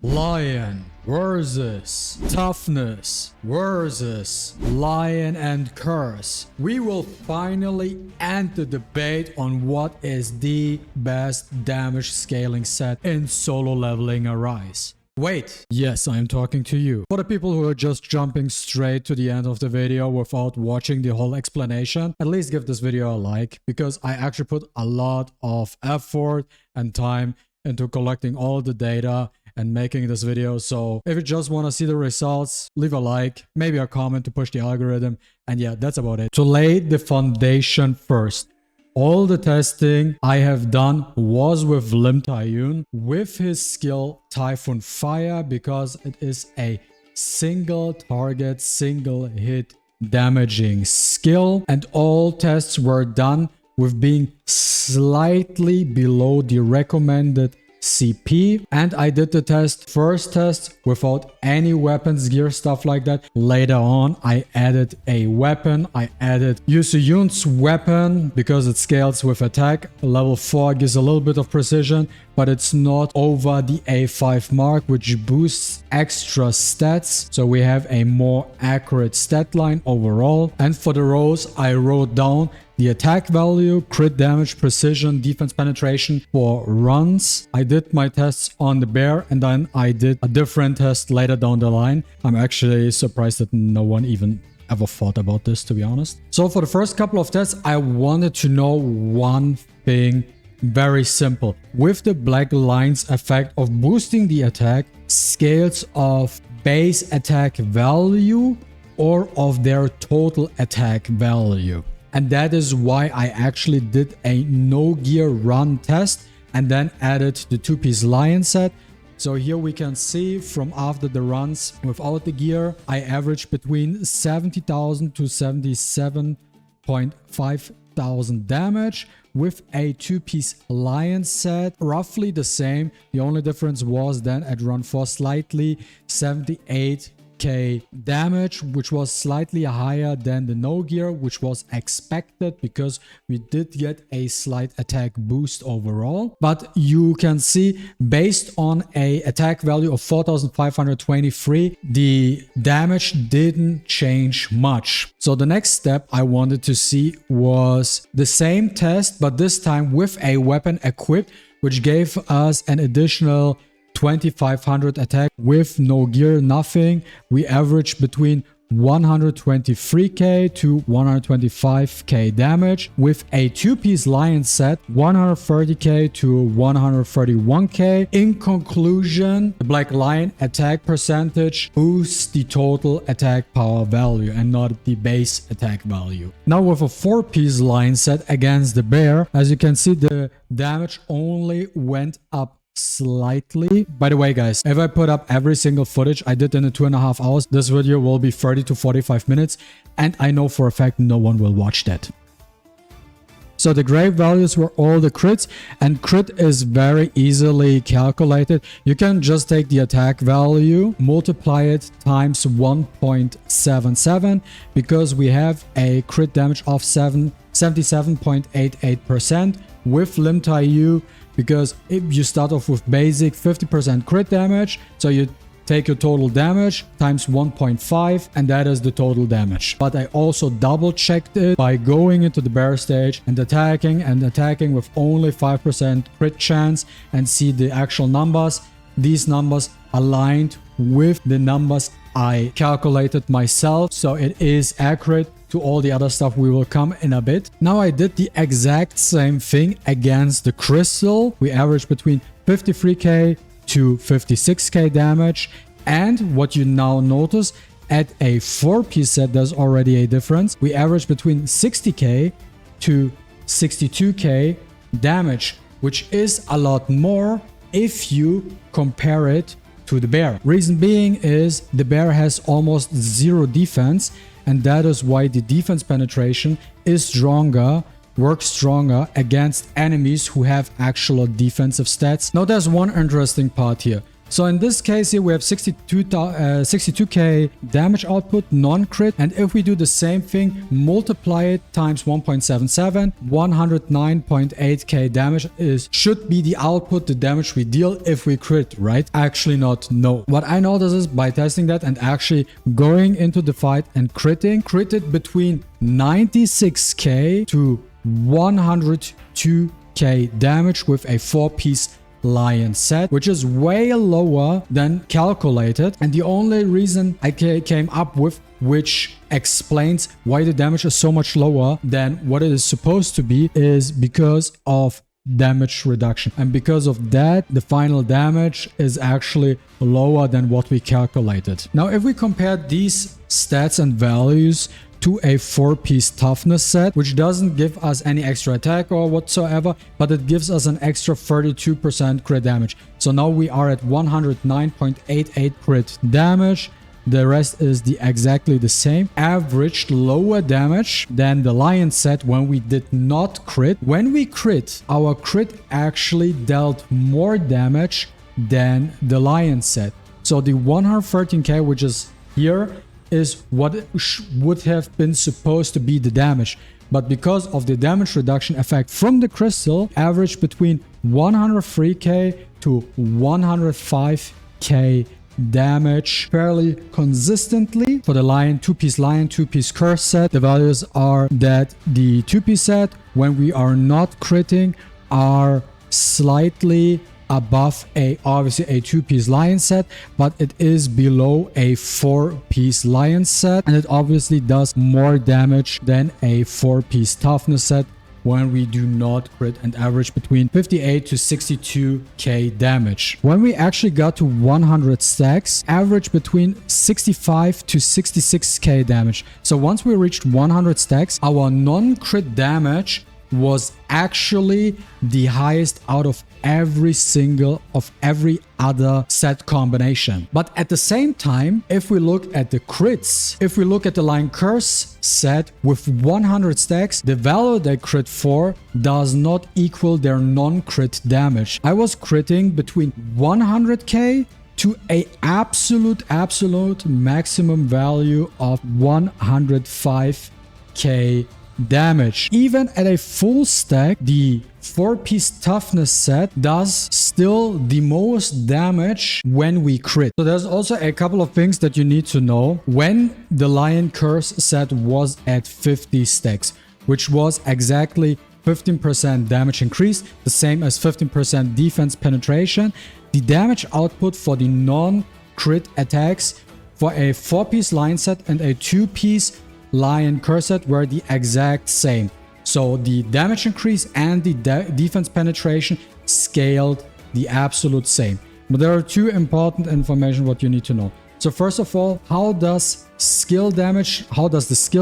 Lion versus toughness versus lion and curse. We will finally end the debate on what is the best damage scaling set in solo leveling Arise. Wait, yes, I am talking to you. For the people who are just jumping straight to the end of the video without watching the whole explanation, at least give this video a like, because I actually put a lot of effort and time into collecting all the data and making this video. So if you just want to see the results, leave a like, maybe a comment to push the algorithm, and yeah, that's about it. To lay the foundation first, all the testing I have done was with LMTaiYun with his skill Typhoon Fire, because it is a single target, single hit damaging skill, and all tests were done with being slightly below the recommended CP. And I did the first test without any weapons, gear, stuff like that. Later on, I added a weapon. I added Yun's weapon because it scales with attack. Level 4 gives a little bit of precision, but it's not over the A5 mark, which boosts extra stats. So we have a more accurate stat line overall. And for the rows, I wrote down the attack value, crit damage, precision, defense penetration for runs. I did my tests on the bear, and then I did a different test later down the line. I'm actually surprised that no one even ever thought about this, to be honest. So for the first couple of tests, I wanted to know one thing. Very simple. With the black lines effect of boosting the attack, scales of base attack value or of their total attack value. And that is why I actually did a no gear run test and then added the 2-piece lion set. So here we can see from after the runs without the gear, I averaged between 70,000 to 77.5 thousand damage. With a 2-piece lion set, roughly the same. The only difference was then at run 4 slightly 78k damage, which was slightly higher than the no gear, which was expected because we did get a slight attack boost overall. But you can see based on a attack value of 4523, the damage didn't change much. So the next step I wanted to see was the same test, but this time with a weapon equipped, which gave us an additional 2500 attack with no gear, nothing. We averaged between 123k to 125k damage. With a 2-piece lion set, 130k to 131k. In conclusion, the black lion attack percentage boosts the total attack power value and not the base attack value. Now with a 4-piece lion set against the bear, as you can see, the damage only went up slightly. By the way, guys, if I put up every single footage I did in the 2.5 hours, this video will be 30 to 45 minutes, and I know for a fact no one will watch that. So the gray values were all the crits, and crit is very easily calculated. You can just take the attack value, multiply it times 1.77, because we have a crit damage of 77.88% with LMTaiYun. Because if you start off with basic 50% crit damage, so you take your total damage times 1.5, and that is the total damage. But I also double checked it by going into the bear stage and attacking with only 5% crit chance, and see the actual numbers. These numbers aligned with the numbers I calculated myself, so it is accurate to all the other stuff we will come in a bit. Now I did the exact same thing against the crystal. We averaged between 53k to 56k damage, and what you now notice, at a 4-piece set there's already a difference. We averaged between 60k to 62k damage, which is a lot more if you compare it to the bear. Reason being is the bear has almost zero defense, and that is why the defense penetration is stronger, works stronger against enemies who have actual defensive stats. Now there's one interesting part here. So in this case here we have 62k damage output, non-crit, and if we do the same thing, multiply it times 1.77, 109.8k damage should be the output, the damage we deal if we crit, right? Actually not, no. What I noticed is by testing that and actually going into the fight and critted between 96k to 102k damage with a 4-piece lion set, which is way lower than calculated. And the only reason I came up with, which explains why the damage is so much lower than what it is supposed to be, is because of damage reduction. And because of that, the final damage is actually lower than what we calculated. Now, if we compare these stats and values to a 4-piece toughness set, which doesn't give us any extra attack or whatsoever, but it gives us an extra 32% crit damage. So now we are at 109.88 crit damage. The rest is exactly the same. Averaged lower damage than the lion set when we did not crit. When we crit, our crit actually dealt more damage than the lion set. So the 113k, which is here, is what would have been supposed to be the damage. But because of the damage reduction effect from the crystal, average between 103k to 105k damage fairly consistently. For the lion, 2-piece curse set, the values are that the 2-piece set, when we are not critting, are slightly above obviously a 2-piece lion set, but it is below a 4-piece lion set, and it obviously does more damage than a 4-piece toughness set when we do not crit, and average between 58 to 62k damage. When we actually got to 100 stacks, average between 65 to 66k damage. So once we reached 100 stacks, our non-crit damage was actually the highest out of every other set combination. But at the same time, if we look at the crits, if we look at the LCurse set with 100 stacks, the value they crit for does not equal their non-crit damage. I was critting between 100k to a absolute maximum value of 105k damage. Even at a full stack, the 4-piece toughness set does still the most damage when we crit. So there's also a couple of things that you need to know. When the LCurse set was at 50 stacks, which was exactly 15% damage increase, the same as 15% defense penetration, the damage output for the non-crit attacks for a 4-piece lion set and a 2-piece LCurse set were the exact same. So the damage increase and the defense penetration scaled the absolute same. But there are two important information what you need to know. So first of all, how does the skill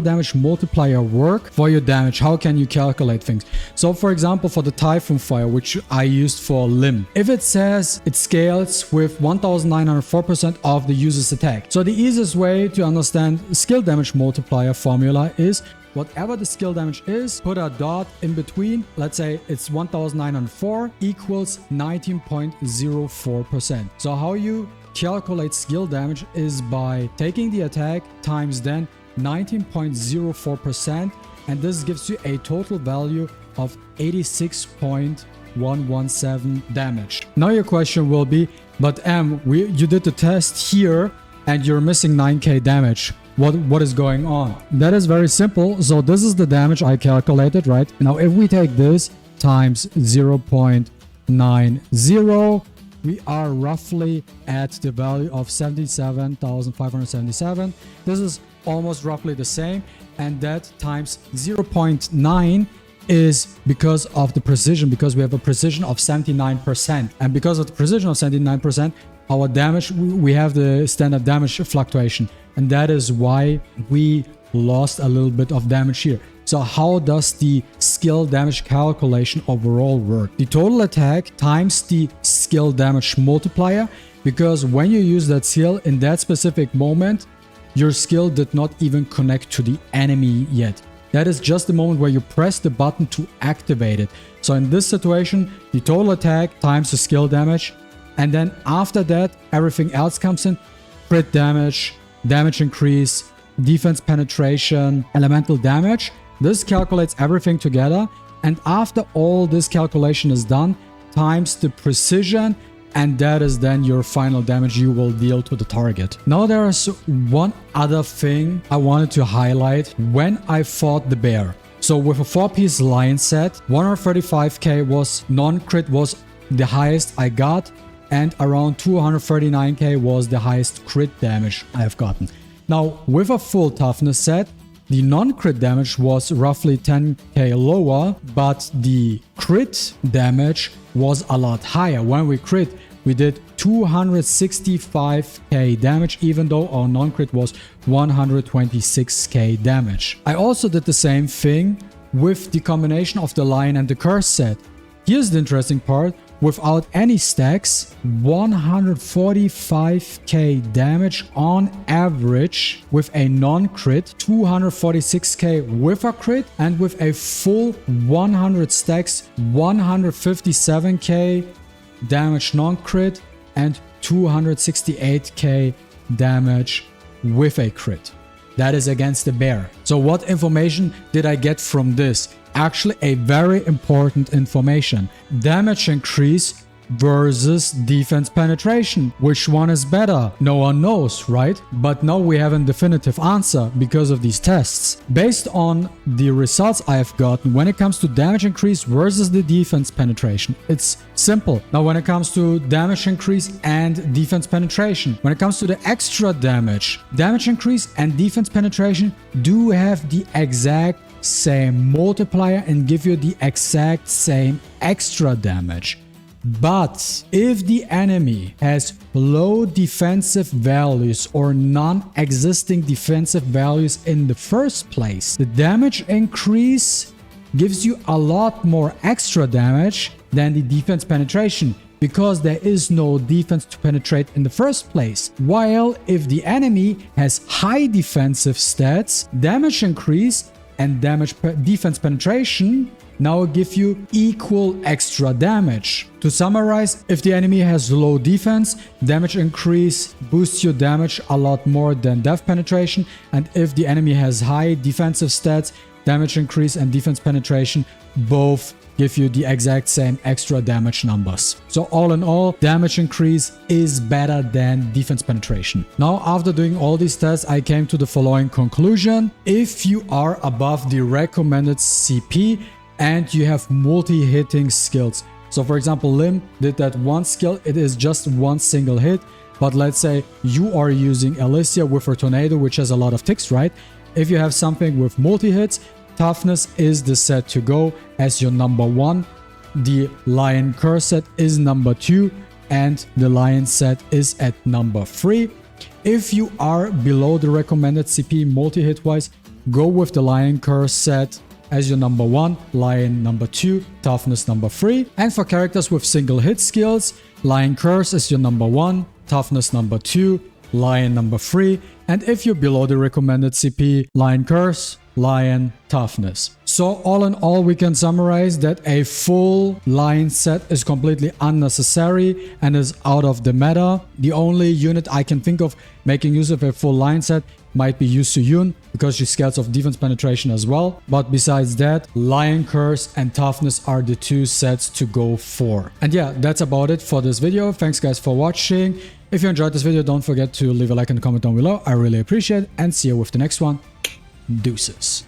damage multiplier work for your damage? How can you calculate things? So for example, for the Typhoon Fire, which I used for Limb, if it says it scales with 1904% of the user's attack. So the easiest way to understand skill damage multiplier formula is whatever the skill damage is, put a dot in between. Let's say it's 1904 equals 19.04%. So how you calculate skill damage is by taking the attack times then 19.04%, and this gives you a total value of 86.117 damage. Now your question will be, but you did the test here and you're missing 9k damage. What is going on? That is very simple. So this is the damage I calculated, right? Now if we take this times 0.90, we are roughly at the value of 77,577. This is almost roughly the same, and that times 0.9 is because of the precision, because we have a precision of 79%, and because of the precision of 79%, our damage, we have the standard damage fluctuation, and that is why we lost a little bit of damage here. So how does the skill damage calculation overall work? The total attack times the skill damage multiplier, because when you use that skill in that specific moment, your skill did not even connect to the enemy yet. That is just the moment where you press the button to activate it. So in this situation, the total attack times the skill damage And then after that, everything else comes in. Crit damage, damage increase, defense penetration, elemental damage. This calculates everything together. And after all this calculation is done, times the precision, and that is then your final damage you will deal to the target. Now there is one other thing I wanted to highlight when I fought the bear. So with a 4-piece lion set, 135k was non-crit was the highest I got, and around 239k was the highest crit damage I have gotten. Now with a full toughness set, the non-crit damage was roughly 10k lower, but the crit damage was a lot higher. When we crit, we did 265k damage, even though our non-crit was 126k damage. I also did the same thing with the combination of the lion and the curse set. Here's the interesting part. Without any stacks, 145k damage on average with a non-crit, 246k with a crit, and with a full 100 stacks, 157k damage non-crit and 268k damage with a crit. That is against the bear. So what information did I get from this? Actually a very important information. Damage increase versus defense penetration. Which one is better? No one knows, right? But now we have a definitive answer because of these tests. Based on the results I have gotten when it comes to damage increase versus the defense penetration, it's simple. Now when it comes to damage increase and defense penetration, when it comes to the extra damage increase and defense penetration do have the exact same multiplier and give you the exact same extra damage. But if the enemy has low defensive values or non-existing defensive values in the first place, the damage increase gives you a lot more extra damage than the defense penetration, because there is no defense to penetrate in the first place. While if the enemy has high defensive stats, damage increase and defense penetration now give you equal extra damage. To summarize, if the enemy has low defense, damage increase boosts your damage a lot more than def penetration, and if the enemy has high defensive stats, damage increase and defense penetration both give you the exact same extra damage numbers. So all in all, damage increase is better than defense penetration. Now, after doing all these tests, I came to the following conclusion. If you are above the recommended CP and you have multi-hitting skills. So for example, Lim did that one skill, it is just one single hit. But let's say you are using Alicia with her tornado, which has a lot of ticks, right? If you have something with multi-hits, toughness is the set to go as your number 1. The lion curse set is number 2 and the lion set is at number 3. If you are below the recommended CP multi-hit wise, go with the lion curse set as your number 1, lion number 2, toughness number 3. And for characters with single hit skills, lion curse is your number 1, toughness number 2, lion number 3. And if you're below the recommended CP, lion curse, lion, toughness. So all in all, we can summarize that a full lion set is completely unnecessary and is out of the meta. The only unit I can think of making use of a full lion set might be Yu Su-yun, because she scales of defense penetration as well. But besides that, lion curse and toughness are the 2 sets to go for. And yeah, that's about it for this video. Thanks guys for watching. If you enjoyed this video, don't forget to leave a like and comment down below. I really appreciate it, and see you with the next one. Deuces.